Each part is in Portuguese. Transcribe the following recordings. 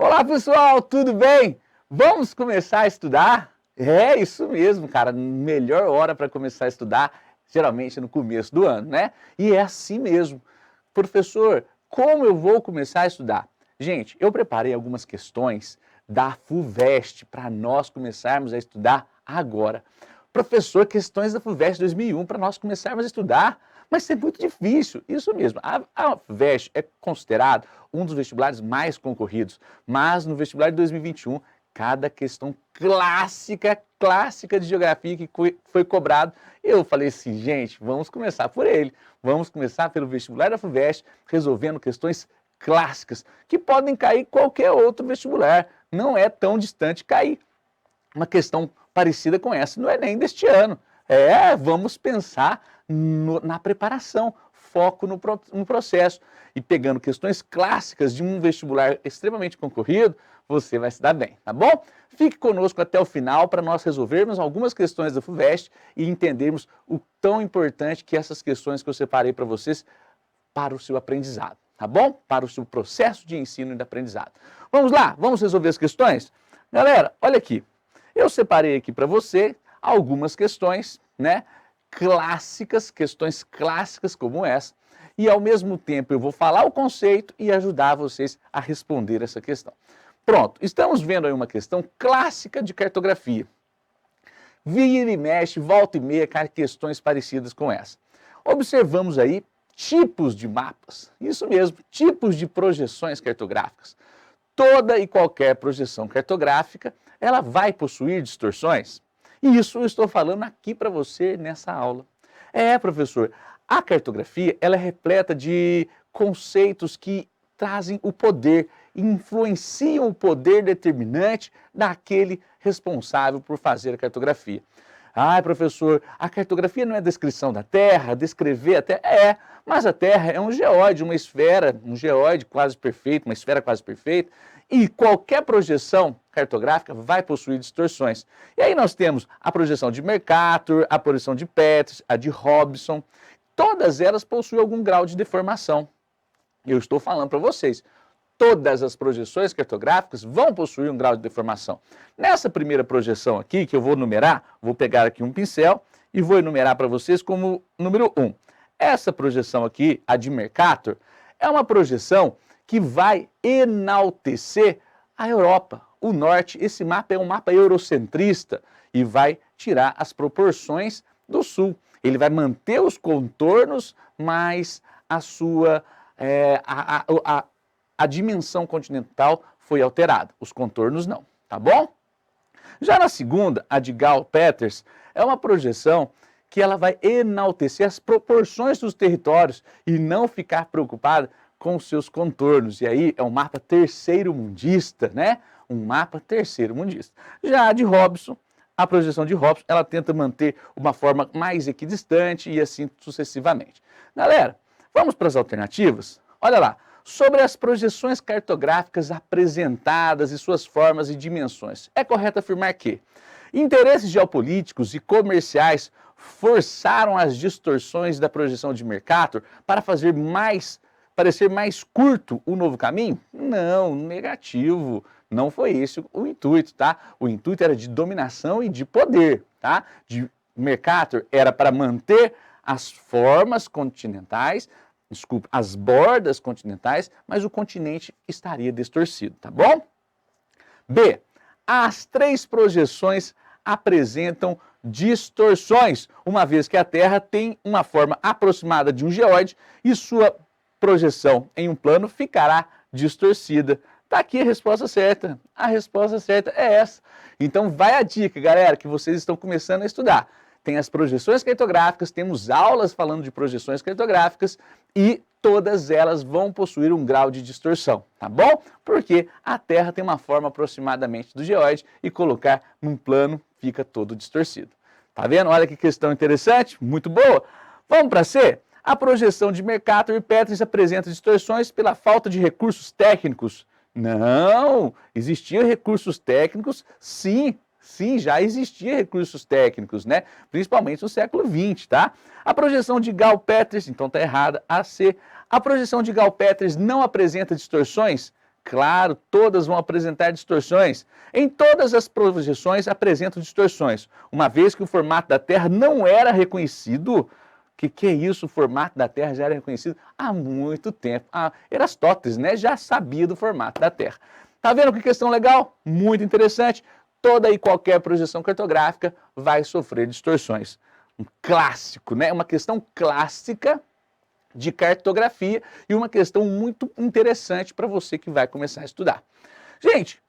Olá pessoal, tudo bem? Vamos começar a estudar? É isso mesmo, cara, melhor hora para começar a estudar, geralmente no começo do ano, né? E é assim mesmo. Professor, como eu vou começar a estudar? Gente, eu preparei algumas questões da FUVEST para nós começarmos a estudar agora. Professor, questões da FUVEST 2001 para nós começarmos a estudar. Mas isso é muito difícil, isso mesmo. A FUVEST é considerado um dos vestibulares mais concorridos, mas no vestibular de 2021, cada questão clássica de geografia que foi cobrado, eu falei assim, gente, vamos começar por ele. Vamos começar pelo vestibular da FUVEST, resolvendo questões clássicas, que podem cair em qualquer outro vestibular. Não é tão distante cair uma questão parecida com essa no Enem deste ano. Vamos pensar na preparação, foco no processo. E pegando questões clássicas de um vestibular extremamente concorrido, você vai se dar bem, tá bom? Fique conosco até o final para nós resolvermos algumas questões da FUVEST e entendermos o tão importante que essas questões que eu separei para vocês para o seu aprendizado, tá bom? Para o seu processo de ensino e de aprendizado. Vamos lá, vamos resolver as questões? Galera, olha aqui. Eu separei aqui para você algumas questões, né? Questões clássicas como essa, e ao mesmo tempo eu vou falar o conceito e ajudar vocês a responder essa questão. Pronto, estamos vendo aí uma questão clássica de cartografia. Vira e mexe, volta e meia, questões parecidas com essa. Observamos aí tipos de mapas, isso mesmo, tipos de projeções cartográficas. Toda e qualquer projeção cartográfica, ela vai possuir distorções. E isso eu estou falando aqui para você nessa aula. Professor, a cartografia ela é repleta de conceitos que trazem o poder, influenciam o poder determinante daquele responsável por fazer a cartografia. Professor, a cartografia não é descrição da Terra, descrever a Terra? Mas a Terra é um geóide, uma esfera, um geóide quase perfeito, uma esfera quase perfeita, e qualquer projeção cartográfica vai possuir distorções. E aí nós temos a projeção de Mercator, a projeção de Petris, a de Robson, todas elas possuem algum grau de deformação. Eu estou falando para vocês, todas as projeções cartográficas vão possuir um grau de deformação. Nessa primeira projeção aqui, que eu vou numerar, vou pegar aqui um pincel e vou enumerar para vocês como número 1. Essa projeção aqui, a de Mercator, é uma projeção que vai enaltecer a Europa, o norte. Esse mapa é um mapa eurocentrista e vai tirar as proporções do sul. Ele vai manter os contornos, mas a sua a dimensão continental foi alterada, os contornos não, tá bom? Já na segunda, a de Gall-Peters, é uma projeção que ela vai enaltecer as proporções dos territórios e não ficar preocupada com os seus contornos. E aí é um mapa terceiro-mundista, né? Um mapa terceiro-mundista. Já a de Robson, a projeção de Robson, ela tenta manter uma forma mais equidistante e assim sucessivamente. Galera, vamos para as alternativas? Olha lá. Sobre as projeções cartográficas apresentadas e suas formas e dimensões, é correto afirmar que interesses geopolíticos e comerciais forçaram as distorções da projeção de Mercator para parecer mais curto o novo caminho? Não, negativo. Não foi esse o intuito, tá? O intuito era de dominação e de poder, tá? De Mercator era para manter as formas continentais, as bordas continentais, mas o continente estaria distorcido, tá bom? B. As três projeções apresentam distorções, uma vez que a Terra tem uma forma aproximada de um geóide e sua projeção em um plano ficará distorcida. Tá aqui a resposta certa. A resposta certa é essa. Então vai a dica, galera, que vocês estão começando a estudar. Tem as projeções cartográficas, temos aulas falando de projeções cartográficas e todas elas vão possuir um grau de distorção, tá bom? Porque a Terra tem uma forma aproximadamente do geóide e colocar num plano fica todo distorcido. Tá vendo? Olha que questão interessante, muito boa. Vamos para C? A projeção de Mercator e Petris apresenta distorções pela falta de recursos técnicos. Não, existiam recursos técnicos, sim. Sim, já existia recursos técnicos, né? Principalmente no século XX, tá? A projeção de Gall-Peters, então tá errada, a C. A projeção de Gall-Peters não apresenta distorções? Claro, todas vão apresentar distorções. Em todas as projeções apresentam distorções, uma vez que o formato da Terra não era reconhecido. Que é isso? O formato da Terra já era reconhecido há muito tempo. Aristóteles, né, já sabia do formato da Terra. Tá vendo que questão legal? Muito interessante. Toda e qualquer projeção cartográfica vai sofrer distorções. Um clássico, né? Uma questão clássica de cartografia e uma questão muito interessante para você que vai começar a estudar. Gente,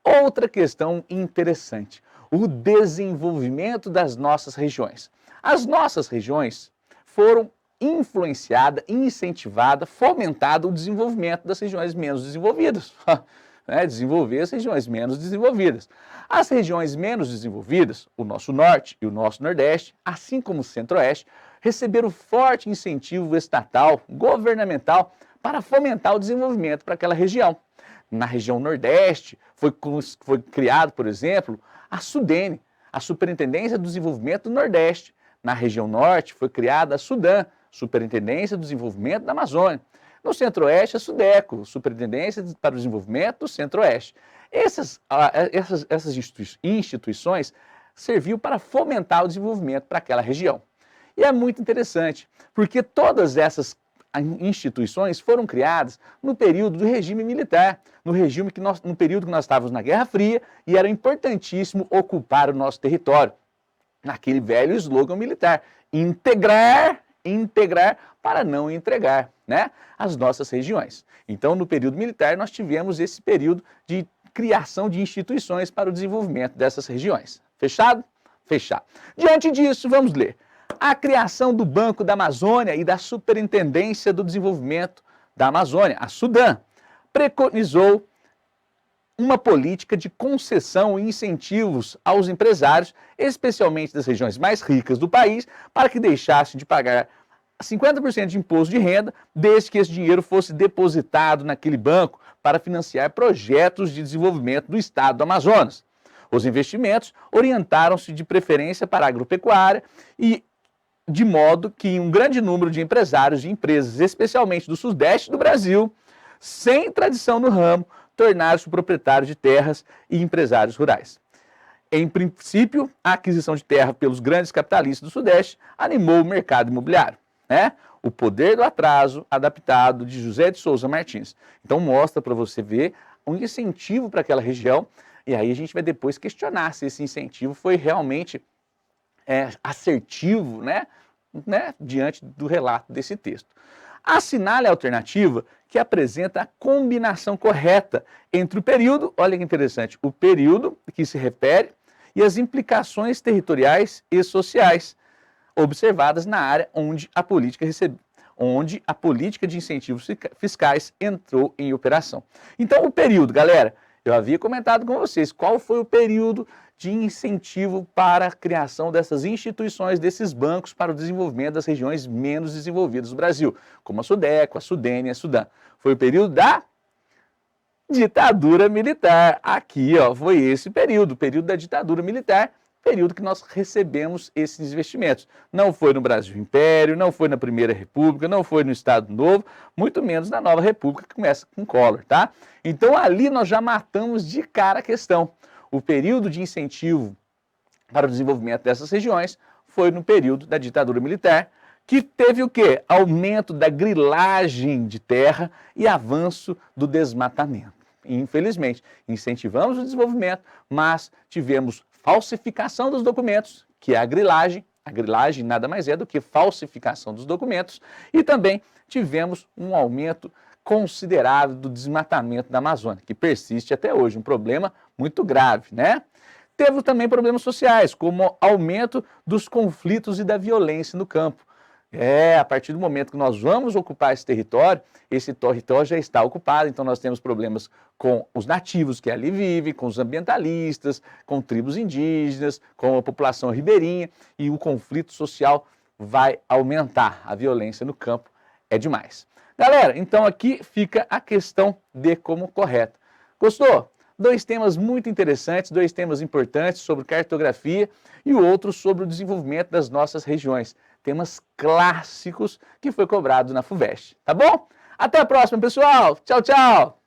outra questão interessante, o desenvolvimento das nossas regiões. As nossas regiões foram influenciadas, incentivadas, fomentado o desenvolvimento das regiões menos desenvolvidas. Desenvolver as regiões menos desenvolvidas. As regiões menos desenvolvidas, o nosso norte e o nosso nordeste, assim como o centro-oeste, receberam forte incentivo estatal, governamental, para fomentar o desenvolvimento para aquela região. Na região nordeste, foi criado, por exemplo, a SUDENE, a Superintendência do Desenvolvimento do Nordeste. Na região norte, foi criada a SUDAM, Superintendência do Desenvolvimento da Amazônia. No centro-oeste, a SUDECO, Superintendência para o Desenvolvimento do Centro-Oeste. Essas instituições serviam para fomentar o desenvolvimento para aquela região. E é muito interessante, porque todas essas instituições foram criadas no período do regime militar, no período que nós estávamos na Guerra Fria, e era importantíssimo ocupar o nosso território. Naquele velho slogan militar, integrar para não entregar, né, as nossas regiões. Então, no período militar, nós tivemos esse período de criação de instituições para o desenvolvimento dessas regiões. Fechado? Fechado. Diante disso, vamos ler. A criação do Banco da Amazônia e da Superintendência do Desenvolvimento da Amazônia, a SUDAM, preconizou uma política de concessão e incentivos aos empresários, especialmente das regiões mais ricas do país, para que deixassem de pagar 50% de imposto de renda, desde que esse dinheiro fosse depositado naquele banco para financiar projetos de desenvolvimento do estado do Amazonas. Os investimentos orientaram-se de preferência para a agropecuária e de modo que um grande número de empresários de empresas, especialmente do sudeste do Brasil, sem tradição no ramo, tornaram-se proprietários de terras e empresários rurais. Em princípio, a aquisição de terra pelos grandes capitalistas do Sudeste animou o mercado imobiliário, né? O Poder do Atraso adaptado, de José de Souza Martins. Então mostra para você ver um incentivo para aquela região, e aí a gente vai depois questionar se esse incentivo foi realmente assertivo, né, diante do relato desse texto. Assinale a alternativa que apresenta a combinação correta entre o período, olha que interessante, o período que se refere e as implicações territoriais e sociais observadas na área onde a política de incentivos fiscais entrou em operação. Então, o período, galera, eu havia comentado com vocês qual foi o período de incentivo para a criação dessas instituições, desses bancos para o desenvolvimento das regiões menos desenvolvidas do Brasil, como a SUDECO, a SUDENE e a SUDAM. Foi o período da ditadura militar. Aqui, ó, foi esse período, o período da ditadura militar, período que nós recebemos esses investimentos. Não foi no Brasil Império, não foi na Primeira República, não foi no Estado Novo, muito menos na Nova República, que começa com Collor, tá? Então ali nós já matamos de cara a questão. O período de incentivo para o desenvolvimento dessas regiões foi no período da ditadura militar, que teve o quê? Aumento da grilagem de terra e avanço do desmatamento. Infelizmente, incentivamos o desenvolvimento, mas tivemos falsificação dos documentos, que é a grilagem. A grilagem nada mais é do que falsificação dos documentos. E também tivemos um aumento considerável do desmatamento da Amazônia, que persiste até hoje, um problema muito grave, né? Teve também problemas sociais, como aumento dos conflitos e da violência no campo. A partir do momento que nós vamos ocupar esse território já está ocupado, então nós temos problemas com os nativos que ali vivem, com os ambientalistas, com tribos indígenas, com a população ribeirinha, e o conflito social vai aumentar. A violência no campo é demais. Galera, então aqui fica a questão de como correto. Gostou? 2 temas muito interessantes, 2 temas importantes sobre cartografia e o outro sobre o desenvolvimento das nossas regiões. Temas clássicos que foi cobrado na FUVEST, tá bom? Até a próxima, pessoal! Tchau, tchau!